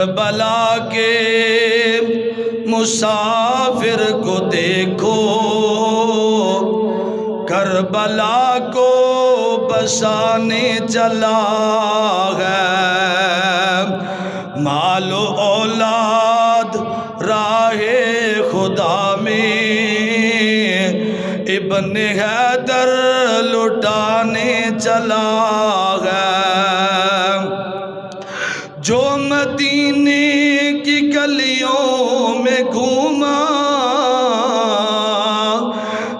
کربلا کے مسافر کو دیکھو، کربلا کو بسانے چلا ہے۔ مال و اولاد راہ خدا میں ابن حیدر لٹانے چلا ہے۔ جو مدینے کی گلیوں میں گھوما،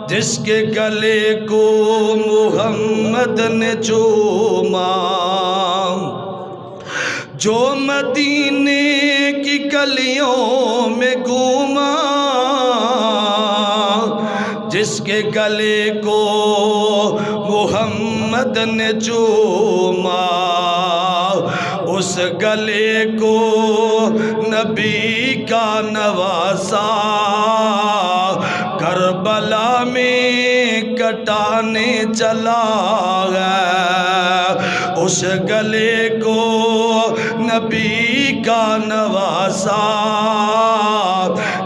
جس کے گلے کو محمد نے چوما، جو مدینے کی گلیوں میں گھوما، جس کے گلے کو محمد نے چوما، اس گلے کو نبی کا نواسا کربلا میں کٹانے چلا ہے۔ اس گلے کو نبی کا نواسا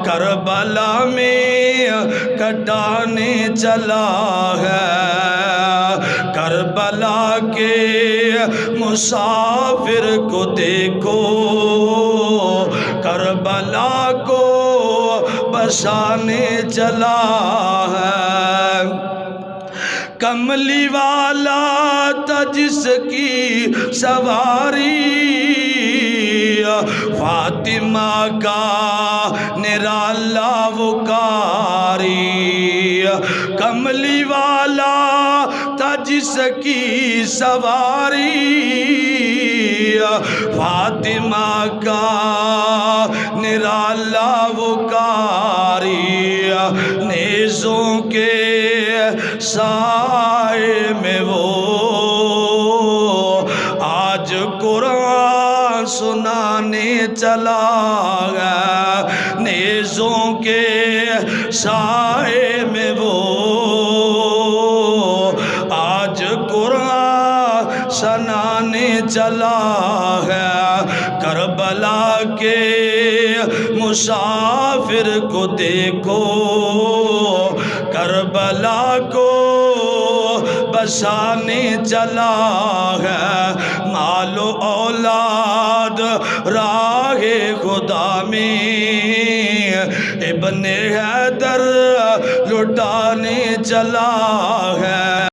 کربلا میں کٹانے چلا ہے۔ کربلا کے مسافر کو دیکھو، کربلا کو بسانے چلا ہے۔ کملی والا تھا جس کی سواری، فاطمہ کا نرالا وہ کاری۔ کملی والا تھا جس کی سواری، فاطمہ کا نرالا وہ کاری۔ نیزوں کے سائے میں وہ آج قرآن سنانے چلا گیا۔ نیزوں کے سائے میں وہ آج قرآن سنانے چلا ہے۔ کربلا کے مسافر کو دیکھو، کربلا کو بسانے چلا ہے۔ مال و اولاد راہ خدا میں ابن حیدر لٹانے چلا ہے۔